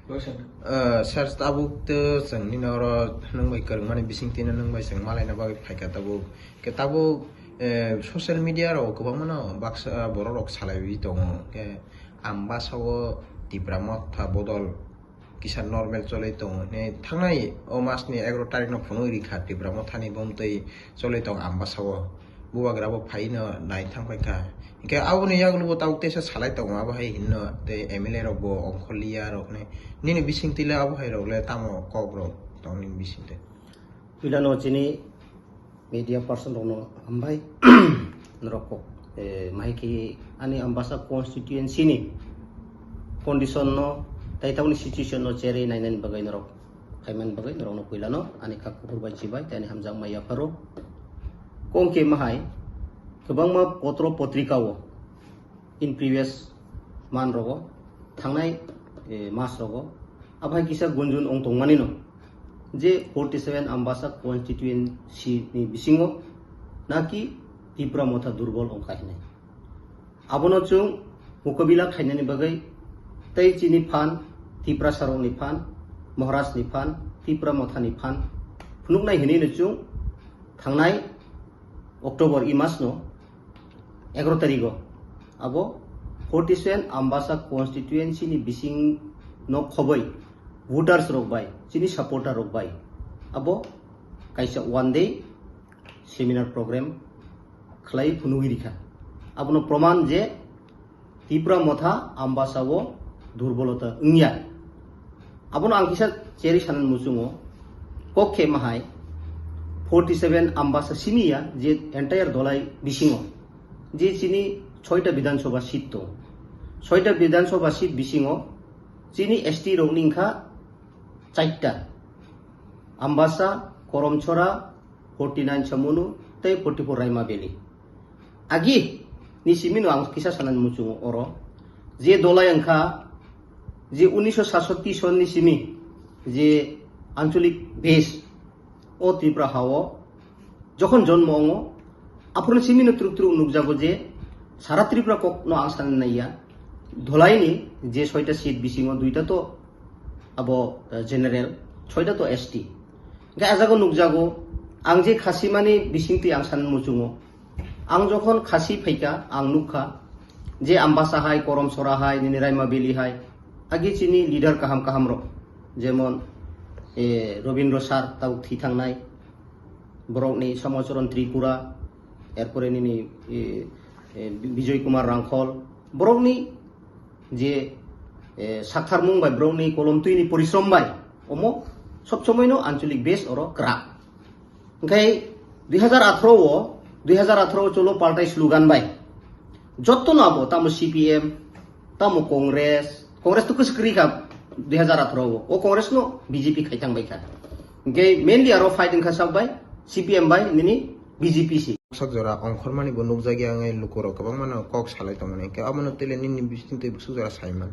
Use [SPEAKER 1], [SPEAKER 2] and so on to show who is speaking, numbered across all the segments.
[SPEAKER 1] Search tabuk te seng ni noro nang bai kereng mani bising tina nang bai seng malai na bagai paika tabuk ke tabuk social media ro kubang mano baksa borok salai wi tongo ke amba sawo tipramot tha bodol kisa normal chole tongo ne thangnai o mas ni 11 tarik no phunu rikha tipramot thani bomtei chole tong amba sawo buwa grabo phaina nai thang paika ke awni yaglu tau tesa salai tong aba hai hinno te MLA ro bo ongkholia ro ne nini bising tile aba hai ro le tamo kok ro tong nin bising te
[SPEAKER 2] Pilano chini media person rono ambai nroko maiki ani ambasa constituency ni condition no taitawni situation no chere nainen bagai norok kaiman bagai norok no pilano ani kakupur banchibai tani hamjang maya paro kongke mahai kebang ma potro potrikawo in previous man rogo thangnai mas rogo abai kisa gunjun ong tongmani no je 47 ambasa constituency ni bisingo naki tipra motha durbol ong kahinai abono chung mukabila khainani bagai tei chini phan tipra sarong ni phan maharashtra ni phan tipra motha ni phan phunuknai hini no chung thangnai Oktober imas no 11 tariko abo 47 ambasa constituency ni bising no khobai voters rok bai chini supporter rok bai abo kaisa one day seminar program khlai phunugiri kha abono proman je tipra motha ambasa wo durbolota ingya abono angkisa cheri sanan musungo kokhe mahai 47 ambasa sinia je entire dolai bisingo je chini 6টা বিধানসভা seat তো 6টা বিধানসভা seat বিসিংও চিনি ST রংনিংখা 4টা Ambassa Karamchhara 49 chamunu tei 44 Raima বেলি agi ni simino ang kisa sanan muchungo oro je dolai angkha je 1967 son ni simi je আঞ্চলিক base ও ত্রিপুরা হাও যখন জন্ম অঙ্গ আপন সিমিনো ত্রুত্রু নুকজাগো যে সারা ত্রিপুরা কক ন আংসান নাইয়া ধলাইনি যে 6টা সিট বিসিংও 2টা তো আবো জেনারেল 6টা তো এসটি গা আজাগো নুকজাগো আং যে খাসি মানে বিসিংতি আংসান মুচুঙো আং যখন খাসি ফাইকা আং নুখা যে আম্বাসা হাই করমছড়া হাই নিরাইমা বেলি হাই আগে চিনি লিডার কাহাম কাহাম র যেমন রবীন্দ্র সার তাও থি থাংনাই বরকনি সমাচরণ ত্রিপুরা এরপরে নিনি বিজয় কুমার রাংখল বরকনি যে সাক্ষার মুং বাই বরকনি কলম তুইনি পরিশ্রম বাই অমো সব সময় নো আঞ্চলিক বেস অর ক্রা ওখাই 2018 চলো পাল্টাই স্লোগান বাই যত নাবো তামো সিপিএম তামো কংগ্রেস তো কুসকরি কা 2018 ও কংগ্রেস নো বিজেপি খাইতাং বাই খা গে মেইনলি আরো ফাইটিং খাসাক বাই সিপিএম বাই নিনি বিজেপি সি
[SPEAKER 1] sakjora ongkhormani bo nukjagi angai lukoro kabang mano kok salai tongmani ke amano tele nini bising te sugjora saiman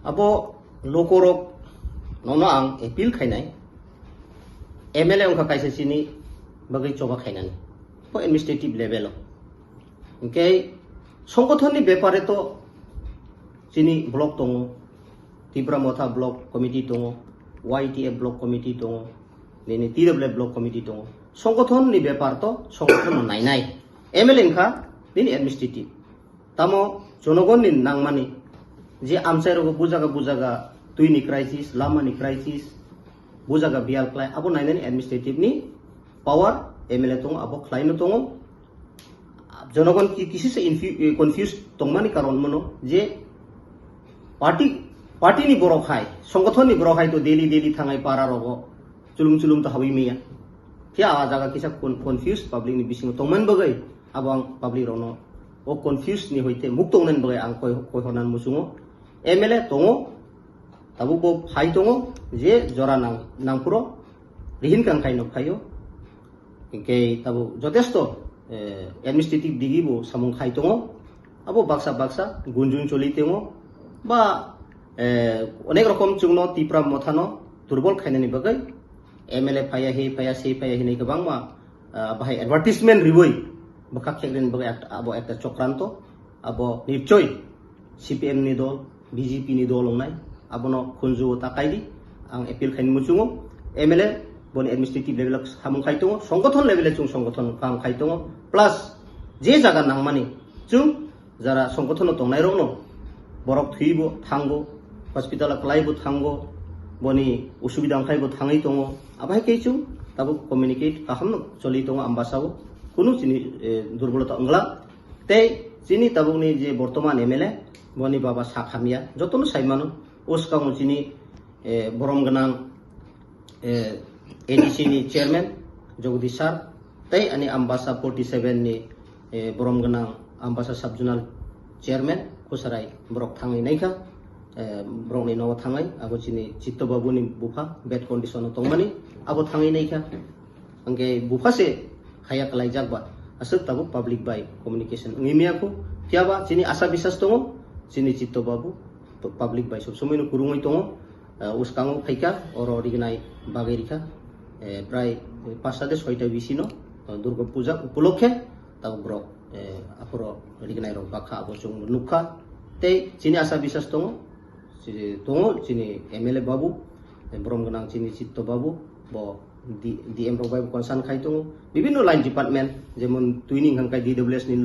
[SPEAKER 2] abo lokorok nono ang appeal khainai MLA ongkha kaisa sini bagai choba khainani po administrative level okay সংগঠননি ব্যাপারে তো চিনি block tongo Tripura Motha block committee tongo YTF block committee tongo nini TW block committee tongo সংগঠননি ব্যাপার তো সংগঠন নাই MLA ongkha nini administrative tamo জনগণনি nangmani je amchai rogo bujaga tuini crisis lamani crisis bujaga bial klai abo nainani administrative ni power MLA tongo abo khlai no tongo জনগণ কি কিছু সে confuse তংমানি কারণ মনো যে পার্টি নি বড় খাই সংগঠন নি বড় খাই তো ডেলি থাঙাই পারা রগ চুলুম তো হাবি মিয়া ফিয়া জায়গা কিসা কনফিউজ পাবলিক নি বিসিং তংমান বগাই আবং পাবলিক রনো ও কনফিউজ নি হইতে মুক্ত উনান বগাই আং কই হনান মুসুঙো MLA তঙো তাবু বো ফাই তঙো যে জরা নাংপুরো রিহিন কাং খাই নখাইও কে তাবু যথেষ্ট administrative digibo samung khai tongo abo baksa gunjun choli tengo ba onek rokom chungno tipra mothano durbol khainani bagai MLA phaya he nei kabang ma bahai advertisement riboi baka khegren bagai abo ekta chokranto abo nirchoi CPM ni dol BJP ni dol ongnai abono khunju takaidi ang appeal khain muchungo MLA boni administrative level hamung khaitongo songgothon level chung songgothon kam khaitongo plus je jaga nangmani chung jara songgothon tongnai rokno borok thuibo thango hospital klaibo thango boni usubida angkhaibo thangai tongo abai ke chung tabu communicate kaham choli tongo ambasao kuno chini durbolata angla tei chini tabuni je bortoman MLA boni baba sakhamia jotono saimano oskang chini borom ganang ADC ni chairman Jagdish sir tei ani ambasa 47 ni borom ganang ambasa subjonal chairman kusarai borok thangai naika borok ni no thangai abo chini Chitto babu ni bufa bad condition tongmani abo thangai naika angge bufa se khaya kalai jakba asuk tabu public by communication ngimia ko tiaba chini asa bisas tongo chini Chitto babu public by sob somoi no kurungoi tongo uskango khaika oro rignai bagerika প্রায় 5-6টা বিসিনো দুর্গা পূজা উপলক্ষে তাও Brock আপর রিগনাই rock বাখা আবসং নুখা তে চিনি আশা বিশ্বাস দङ চিনি MLA বাবু ব্রম গনাং চিনি চিত্ত বাবু ব ডিএম রক বাবু কনসার্ন খাই দङ বিভিন্ন লাইন ডিপার্টমেন্ট যেমন টুইনিং হাংকাই DWS ni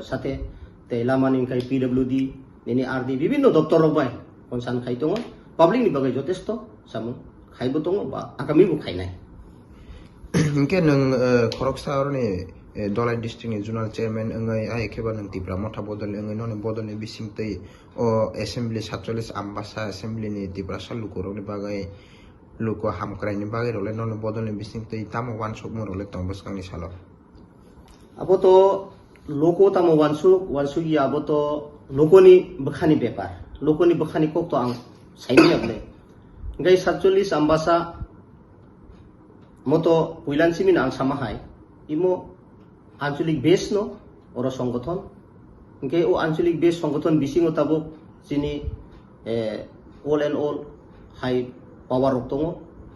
[SPEAKER 2] সাথে তে লামানিং খাই PWD ni RD বিভিন্ন দপ্তর রক বাই কনসার্ন খাই দङ পাবলিক ni bagai যথেষ্ট সামু খাইবো দङ বা আগামী বু খাইনাই
[SPEAKER 1] Mungkin nang korok saur ni Dolai district ni zonal chairman engai ai keba nang tipra motha bodol engai non bodol ni bising tei o assembly 47 ambasa assembly ni tipra sal luko ni bagai luko hamkrai ni bagai role non bodol ni bising tei tamo wan sok mo role tong bos kang ni salo
[SPEAKER 2] abo to loko tamo wansu ya abo to loko ni bekhani bepar loko ni bekhani kok to ang saini able ngai 47 ambasa moto puilan simin ang samahai imo আঞ্চলিক base no oro সংগঠন nke o আঞ্চলিক base সংগঠন bisingo tabo chini all and all high power rok tongo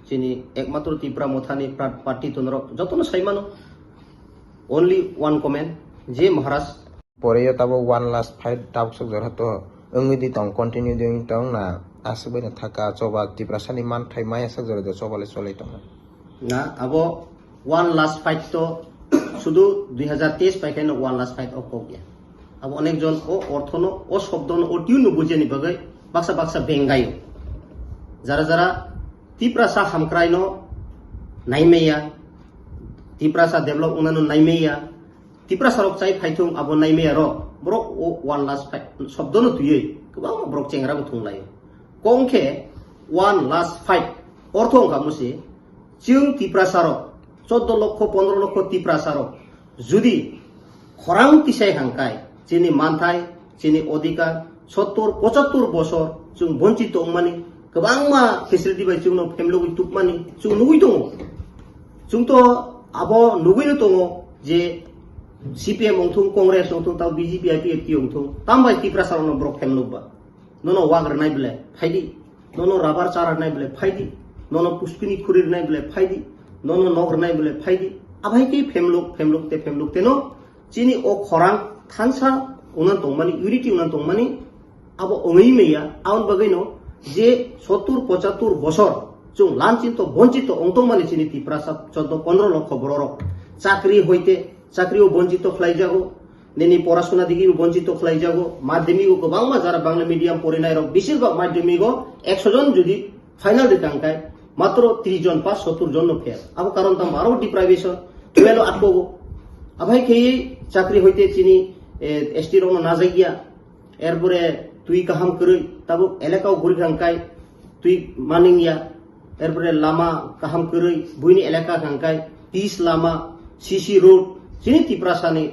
[SPEAKER 2] chini ekmatro tipra mothani party tonro jotono saimano only one comment je maharaj
[SPEAKER 1] pore tabo one last fight tab sok jor hato engi di tong continue doing tong na asbe na thaka choba tipra sani man thai maya sok jor de chobale cholai tong
[SPEAKER 2] na abo one last fight to শুধু 2023 পাইখাই one last fight of কোক আবো অনেকজন ও অর্থনো ও শব্দন ও tune বুঝেনি বাগাই বাক্সা বাক্সা বেঙ্গাইও যারা যারা Tiprasa হামক্রাইনো নাইমেয়া Tiprasa develop উনানো নাইমেয়া Tiprasa rock চাই ফাইথুং আবো নাইমেয়া র ব্রক ও ওয়ান লাস্ট ফাইট শব্দনো তুই গোবাং ব্রক চেংরা বুথুংলাই কংখে ওয়ান লাস্ট ফাইট অর্থ অংকা মুসি চিং তিপ্রাসা রক 14 লক্ষ 15 লক্ষ তিপ্রাসারক যদি খরাং তিসাই হাংকাই চিনি মানথাই চিনি অধিকার 70-75 বছর जों বঞ্চিত মানি गोबांमा फेसिलिटी बाय जोंनो फेमलुगै तुकमानि जों नुगै दङ जोंथ' आबो नुगैनो दङ जे CPM अंथुं कांग्रेस अंथुं ताव BJP IPFT अंथुं तामबाय तिप्रासारनो ब्रक फेमलुगबा ननो वाग्रनाय बिले फाइदि ननो राबार चारानाय बिले फाइदि ननो पुष्पिनि खुरिरनाय बिले फाइदि nono nogrnai bole phaidi abai ke femluk te no chini o khorang thansa unan tongmani unity unan tongmani abo ongi meya aun bagai no je 70-75 বছর chung lanchit to bonchit to ongtongmani chini tiprasa 14-15 লক্ষ bororok চাকরি হইতে চাকরিও বঞ্চিত fly যাগো নেনি পড়াশোনা দিকে বঞ্চিত fly যাগো মাধ্যমিকও গোবাংমা যারা বাংলা মিডিয়াম পড়িনাই রক বেশিরভাগ মাধ্যমিকও 100 জন যদি ফাইনাল রিটাঙ্কায় মাত্র 30 জন পাস 70 জন ফেল আবো কারণ তাম আরো ডিপ্রাইভেশন টুয়েলো আটবো আভাই খেয়ে চাকরি হইতে চিনি এসটি রং না যাইয়া এরপরে তুই কাহাম করে তাবো এলাকাও ঘুরি খাঙ্কাই তুই মানিংয়া এরপরে লামা কাহাম করে বুইনি এলাকা খাঙ্কাই পিস লামা সিসি রোড চিনি তিপ্রাসানি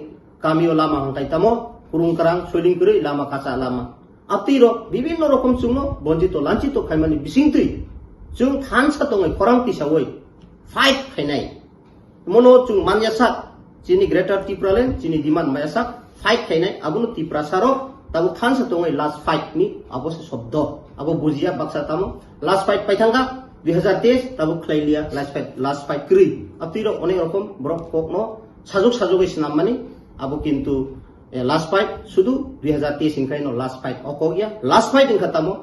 [SPEAKER 2] কামিও লামা হাঙ্কাই তামো কুরুংকারাং সলিং করে লামা কাঁচা লামা আপতির বিভিন্ন রকম চুনো বঞ্চিত লাঞ্ছিত খাইমানি বিসিংতুই जों थानसा दङै खरां तिसावै फाइट खाइनाय मनो जों मानयासाक चिनि ग्रेटर तिप्रालेन चिनि दिमान मायासाक फाइट खाइनाय आबुनो तिप्रासारो ताबो थानसा दङै लास्ट फाइट नि आबोसे शब्द आबो बुजिया बाक्सा तामो लास्ट फाइट पाइथांगा 2023 ताबो खलाइलिया लास्ट फाइट क्रि आतिरो अनेक रकम ब्रक kokno साजुक सिनाममानि आबो किन्तु लास्ट फाइट शुधु 2023 इंखाइनो लास्ट फाइट अकोगिया लास्ट फाइट इंखा तामो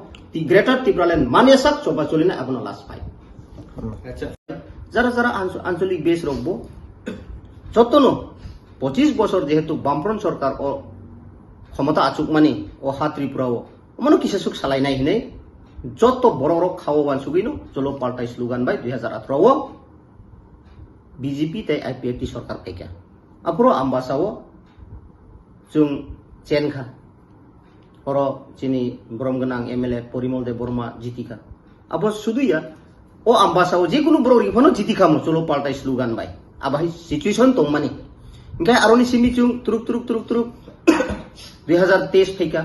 [SPEAKER 2] গ্রেটার ত্রিপুরাল্যান্ড মানে সাক চবা চলিনা abono last পাই
[SPEAKER 3] আচ্ছা
[SPEAKER 2] যারা যারা আঞ্চলিক বেশ রাখবো যতনো 25 বছর যেহেতু বামফ্রন্ট সরকার ও ক্ষমতা আচুক মানে ও হা ত্রিপুরা ও মানে কিসে সুখ সালাই নাই হিনে যত বড় বড় খাওয়া বান সুগিনো চলো পাল্টাই স্লোগান বাই 2018 ও বিজেপি তাই আইপিএফটি সরকার ফাইকা আপরো আমবাসাও जों চেনখা ওর চিনি ব্রহ্মগনাং এমএলএ পরিমল দেব বর্মা জিতিকা আবার শুধুইয়া ও আমবাসাও যে কোনো বড় রিফানো জিতিখামো চলো পাল্টাই স্লোগান বাই আবাই সিচুয়েশন তংমানি ओंखाय आरोनि सिमि जों तुरुक 2023 फाइका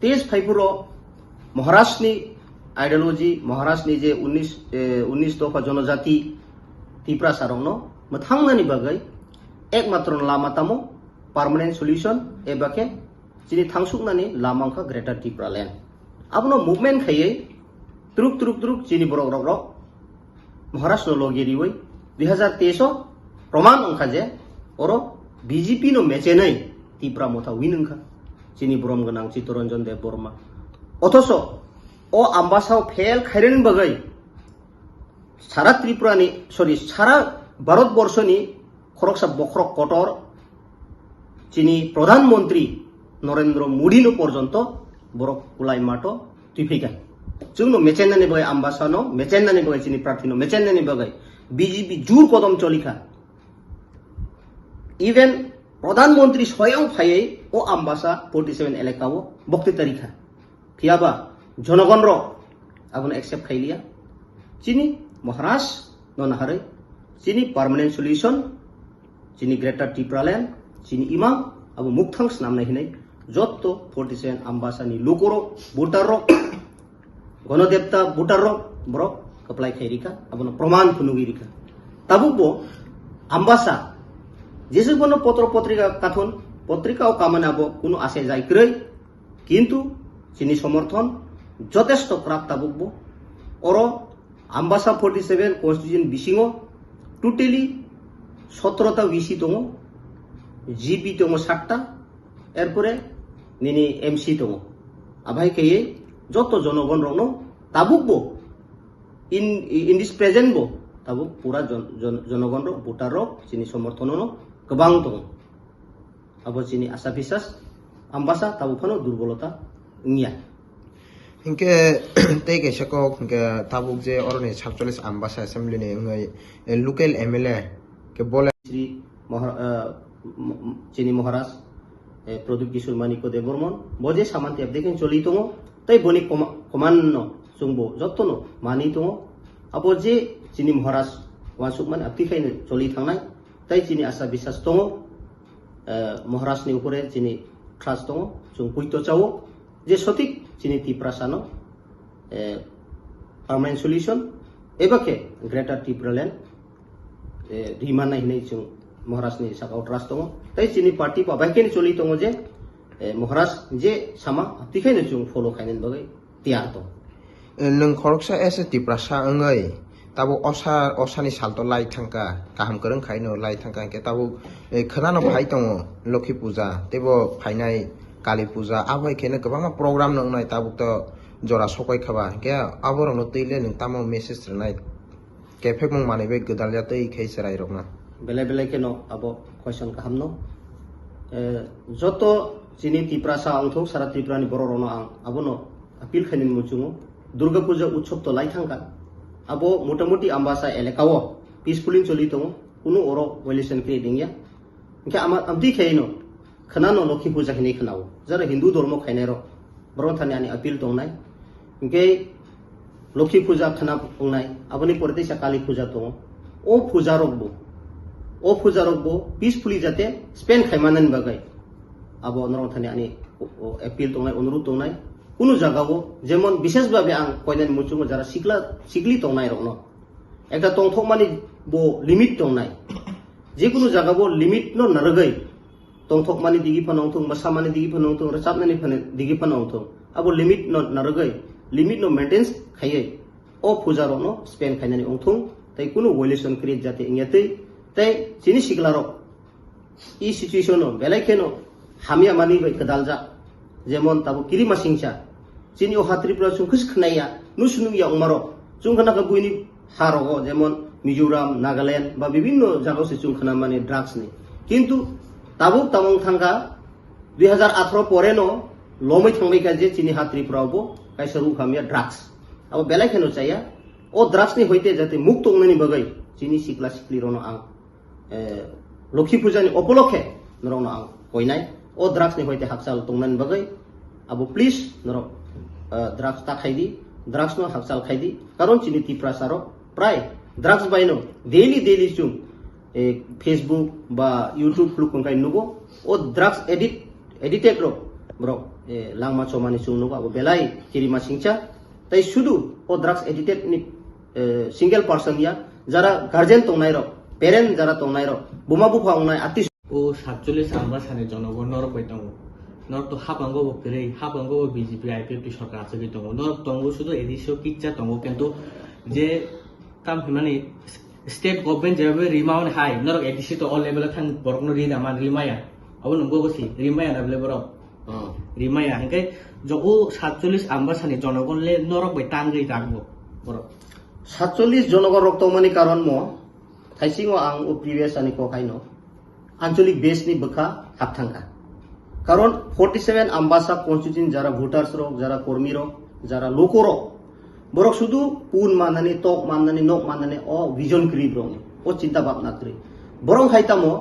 [SPEAKER 2] 23 फाइपुरो महाराष्ट्रनि आइडियोलॉजी महाराष्ट्रनि जे 19 दफा जनजाति त्रिपुरा सारंनो मथांनानि बागै एकमात्र लामा तामो पार्मानेंट सल्यूशन एबाके जिनि थांसुकनानि लामांखा ग्रेटर त्रिपुरालैंड आबनो मुभमेंट खायै तुरुक जिनि बरक रक महाराष्ट्र लोगिरिवै 2023 प्रमाण अंखा जे और बीजेपी नो मेचे नहीं त्रिपुरा मोथा विनंखा जिनि ब्रह्म गनां चित्तरंजन देव बर्मा अथच ओ आम्बासाव फेल खायरेन बगै सारा त्रिपुरानि सरि सारा भारतवर्षनि खरकसा बख्रक कटर जिनि प्रधानमंत्री नरेंद्र मोदी नो पर्यन्त बरक कुलाय माटो तुफैका जोंनो मेचेननानि बगै आम्बासानो मेचेननानि बगै जिनि प्रार्थीनो मेचेननानि बगै बीजेपी जुर कदम चलिखा इवेन प्रधानमंत्री स्वयं फायै ओ आम्बासा 47 एलेकाओ बक्ति तारिखा फियाबा जनगण रो आबन एक्सेप्ट खाइलिया जिनि महाराष्ट्र ननहारै जिनि पार्मानेंट सल्यूशन जिनि ग्रेटर त्रिपुरालैंड जिनि इमा अब मुक्थांस नामनाय हिनै जत्तो 47 आम्बासानि लोकरो भोटार गणदेवता भोटार ब्रो कप्लाय खाइरिका आबन प्रमाण फुनुगिरिका ताबुबो आम्बासा जेसे कोनो पत्र पत्रिका काथन पत्रिका ओ कामनाबो कोनो आसे जायक्रै किन्तु जिनि समर्थन যথেষ্ট প্রাপ্ত বুকবো और आम्बासा 47 कन्स्टिट्यूशन बिसिङो टोटली 17টা विसि दङ जिपि दङ 7টা एरपरे निनि एमसि दङ आबाय केये যত জনগণ রনো তাবুকবো इन दिस प्रेजेंट बो ताबुक पूरा जनगण रो भोटार रो जिनि समर्थन नो गोबां दङ आबो जिनि आशा बिसास आम्बासा ताबुफानो दुर्बलता निया
[SPEAKER 1] इनके ते के सको के ताबुक जे औरने 47 आम्बासा असेंबली ने लोकल एमएलए के बोले
[SPEAKER 2] श्री जिनि महाराज प्रदीप किशोर मानिक देवबर्मन बजे सामान्ति अपडेकिं चलि दङ तै बनि कमान्नो जोंबो जत्तनो मानि दङ आबो जे जिनि महाराज वासुकमान आप्तिखायनो चलि थांनाय तै जिनि आशा बिसास दङ महाराजनि उपरे जिनि ट्रास्ट दङ जों पयत चावो जे सठिक जिनि त्रिपुरासानो पार्मानेंट सल्यूशन एबाके ग्रेटर त्रिपुरालैंड रिमानाय हिनै जों महाराजनि साकाव ट्रास्ट दङ तै जिनि पार्टी बाबायकेनि चलि दङ जे महाराज जे सामा आप्तिखायनो जों फलो खायनो बगै तियार दङ
[SPEAKER 1] नों खरकसा एसे त्रिपुरासा अंगै ताबो असानि सालतो लाई थांका गाहाम करं खायनो लाई थांका के ताबो खोनानो फाय दङ लक्ष्मी पूजा तेबो फायनाय काली पूजा आबाय केनो गोबां प्रग्राम नंनाय ताबुक तो जरा सकाय खाबा के आबरनो तैले नों तामो मेसेज रनाय के फेक मं माने बे गदाल या तै खैसराय रकना
[SPEAKER 2] बेले बेले केनो आबो क्वेश्चन खामनो जतो जिनि त्रिपुरासा अंथौ सारा त्रिपुरानि बर रनो आं आबोनो अपील खायनि मुचुङो दुर्गा पूजा उत्सव तो लाई थांका आबो मोटामोटी आम्बासा एलेकाओ पीसफुली चलि दङ कुनु अरो वायलेशन क्रिएटिंग या के आमदि खायनो खनानो लक्ष्मी पूजा खनि खनाव जरा हिंदू धर्म खायनेरो बरथानि आनि अपील दंनाय के लक्ष्मी पूजा खना बुंनाय आबनि परदेसा काली पूजा दङ ओ पूजा रखबो पीसफुली जाते स्पेन खायमानन बागै आबो नरथानि आनि अपील दंनाय अनुरोध दंनाय कुनु जागावो जेमन विशेष भाबे आं कयनानि मुचुङो जरा सिगली दंनाय रनो एकटा तंथमानि बो लिमिट दंनाय जे कुनु जागावो लिमिट न नरगै तंथमानि दिगि फनंथुं मसामानि दिगि फनंथुं रचाबनानि फने दिगि फनंथुं आबो लिमिट न नरगै लिमिट न मेंटेन्स खायै ओ पूजा रनो स्पेन खायनानि अंथुं तै कुनु वायलेशन क्रिएट जाते इंयातै तै जिनि सिगलारो इ सिचुएशनो बेलायखेनो हामिया मानि बै कदालजा जेमन Tabo किरिमासिंचा chini o hatripura chung khus khnaya nusunu ya umaro chung khana ka buini harogo jemon Mizoram, Nagaland বা বিভিন্ন জায়গা সে chung khana mane drugs ni কিন্তু tabuk tamong thangka 2018 pore no lomai thangbai ka je chini hatripura bo kaisa ru khamia drugs abo belai kheno chaya o drugs ni hoite jate mukt ongni bagai chini sikla sikli rono ang Lokhi puja ni opolokhe norong ang koinai o drugs ni hoite haksal tongnan bagai abo please norong drugs ta khaidi drugs no haksal khaidi karon chini tipra saro pray drugs baino daily chung Facebook ba YouTube lukong kai nugo o drugs edited ro bro langma chomani chung nugo abo belai kirima singcha tai sudu o drugs edited ni single person ya jara guardian tongnai ro parent jara tongnai ro buma bufa ongnai ati
[SPEAKER 3] O 47 number সানে জনগণ নরক পাইতাম নরক তো হাবাঙ্গ বকরে হাবাঙ্গ BJP IPFT সরকার আছে কিন্তু নরক তঙ্গ শুধু এদিশও কিচ্ছা তঙ্গ কিন্তু যে কাম মানে স্টেট গভর্নমেন্ট যেভাবে রিমাউন হাই নরক এদিশে তো অল লেভেল থান বরকনো রিনা মান রিমায়া আবো নঙ্গো গছি রিমায়া না বলে বড় রিমায়া হাঙ্কে জগো 47 নাম্বার সানে জনগণলে নরক বাই টাঙ্গই রাখবো বড়
[SPEAKER 2] 47 জনগণ রক্তমনি কারণ ম থাইসিংও আং ও প্রিভিয়াস আনি ko kaino আঞ্চলিক বেস ni bkha hapthangka কারণ 47 আম্বাসা কনস্টিটিউশন যারা ভোটারস রক যারা কর্মী রক যারা লোক রক বরক শুধু পুন মাননানি tok মাননানি nok মাননানি ও ভিজন ক্রিব রক ও চিন্তা ভাবনা করি বরং হাইতামো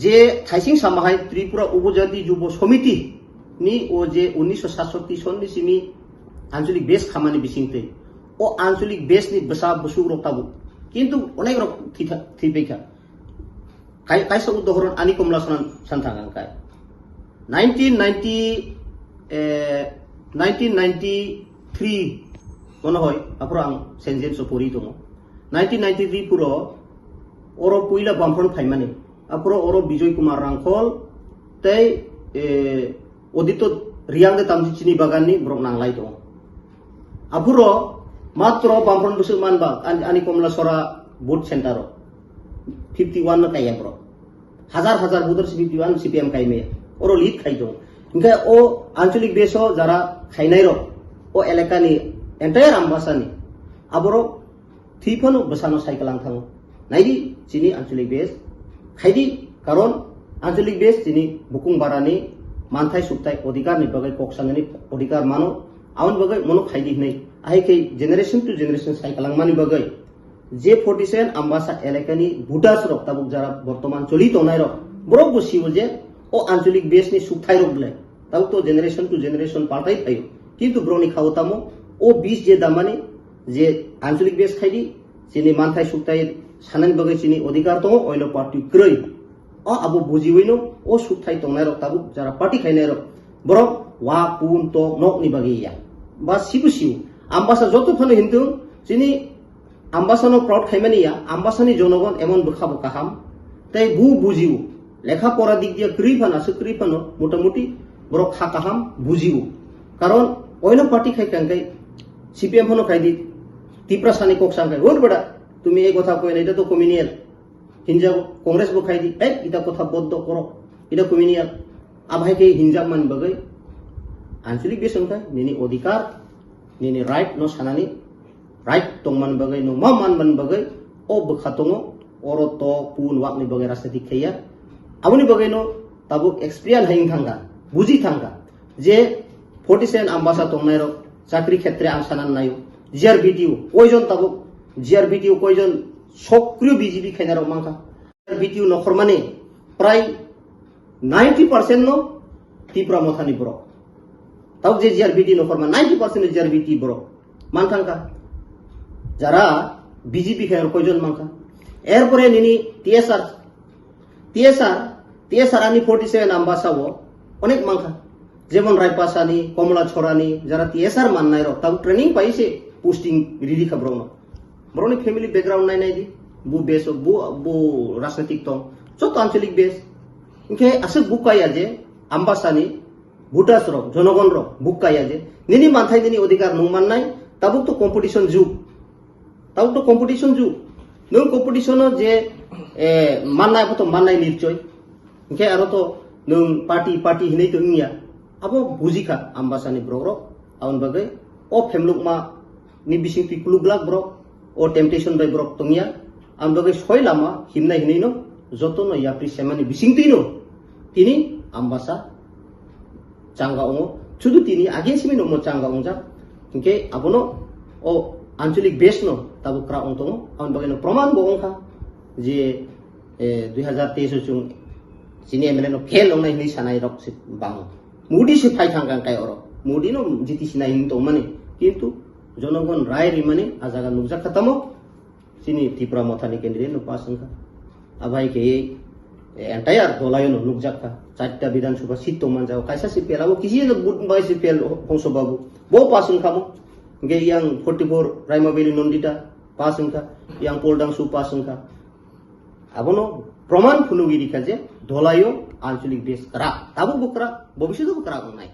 [SPEAKER 2] যে থাইসিং সামাহাই ত্রিপুরা উপজাতি যুব সমিতি নি ও যে 1967 সননি সিমি আঞ্চলিক বেস খামানি বিসিংতে ও আঞ্চলিক base ni besa busuk rok tabu কিন্তু অনেক rock থিপেখা kaisa udahoron ani komla santangan kai 1993 kono hoy apro ang senjem so puri tomo 1993 puro oro puila bamphon phaimani apro oro Bijoy Kumar Rangkol tei odito riang de tamji chini bagan ni brok nanglai to apuro matro bamphon busuman ba ani komla sora boot center 51 na kaya bro হাজার voter 51 CPM কাইমে ওর lead খাইতো Inca ও আঞ্চলিক বেসো যারা খাইনাইরো ও এলাকানি entire আমবাসানি আবরো থিফনো বসানো সাইকেলাং থাঙ্গো নাইদি চিনি আঞ্চলিক base খাইদি কারণ আঞ্চলিক base চিনি বুকুং বারানি মানথাই সুক্তাই অধিকার নি বাগাই koksanani অধিকার মানো আউন বাগাই মনো খাইদি নাই আই কে জেনারেশন টু জেনারেশন সাইকেলাং মানি বাগাই যে 47 আম্বাসা এলাকানি ভোটার্স রক তাবুক যারা বর্তমান চলিত নাই রক বরক বসিব যে ও আঞ্চলিক বেস নি সুখাই রক বলে তাও তো জেনারেশন টু জেনারেশন পাল্টাই পাই কিন্তু ব্রনি খাওতামো ও 20 যে দামানি যে আঞ্চলিক বেস খাইদি চিনি মানথাই সুখাই সানান বগে চিনি অধিকার তো ওইল পার্টি ক্রই ও আবু বুজিওইনো ও সুখাই তংনাই রক তাবুক যারা পার্টি খাইনাই রক বরক ওয়া পুন তো নক নি বাগিয়া বা সিবু আম্বাসা যত ফানো হিন্দু চিনি আম্বাসানো প্রাউড খাইমানিয়া আম্বাসানি জনগণ এমন বখাবো কাহাম তাই বুঝিও লেখা পড়া দিক দিয়ে ক্রিফানো মোটামুটি বড় খা কাহাম বুঝিও কারণ অন্য পার্টি খাইকাঙ্কাই সিপিএম হনো খাইদি তিপ্রা সানি koksankai ওর বড়া তুমি এই কথা কই না এটা তো কমিউনিয়াল হিনজাব কংগ্রেস বো খাইদি এই এটা কথা বদ্ধ করো এটা কমিউনিয়াল আভাইকে হিনজাব মান বাগাই আঞ্চলিক বেসংখাই নিনি অধিকার নিনি রাইট নো সানানি right tongman bagai no man bagai o bkhatongo oro to pun wakni bagai rastati khaya abuni bagai no tabuk experience haing thanga buji thanga je 47 ambasa tongnai ro chakri khetre ang sanan nayo GRBTU koijon tabuk GRBTU koijon sokriyo BJP khainaro mangka GRBTU nokhormane pray 90% no tipra mothani bro tabuk je GRBT nokhorma 90% GRBT bro manthangka যারা BJP খায় কয়জন মাংকা এরপরে নিনি TSR আনি 47 আম্বাসাও অনেক মাংকা যেমন রায়পাসানি কমলা ছড়ানি যারা TSR মাননাই র তাও ট্রেনিং পাইছে পোস্টিং রিডি খাব্রনো বরনি ফ্যামিলি ব্যাকগ্রাউন্ড নাই দি বু বেস বু রাজনৈতিক তং যত আঞ্চলিক বেস ইনকে আসে বুকাইয়া যে আম্বাসানি ভোটার্স র জনগণ র বুকাইয়া যে নিনি মানথাই নিনি অধিকার নুমান নাই তাবুক তো কম্পিটিশন যুগ তাও তো কম্পিটিশন যুগ নং কম্পিটিশন যে মাননাই তো মাননাই নিশ্চয় ইনকে আরো তো নং পার্টি হিনেই তো ইয়া আবো বুজিখা আম্বাসানি ব্রগ্র aun bagai o femluk ma ni bising pi kuluglak brok o temptation by brok tongya aun bagai soi lama himna hinai no joto no yapri semani bising tino tini ambasa changga ongo chudu tini age simi no mo changga ongja ke abono o ancholik base no tabu kra ong tongo aun bagai no proman bo ongkha je 2023 chung sini MLA no khel ong nai ni sanai rok sit bang mudi se phai thang kai oro mudi no jiti sinai hin to mane kintu jonogon rai ri mane ajaga nukja khatamo sini Tripura Mathani candidate no pasang ka abai ke entire dolayo no nukja ka chatta bidan sabha sit to manjao kaisa si pelabo kisi no good bai si pel hongso babu bo pasang kamo ge yang 44 Raima Valley Nondita pasang ka yang Poldang su pasang ka abono প্রমাণ ফুনুগিরি কাজে ধলাইও আঞ্চলিক বেশ করা তাবো বকরা ভবিষ্যতেও করা নাই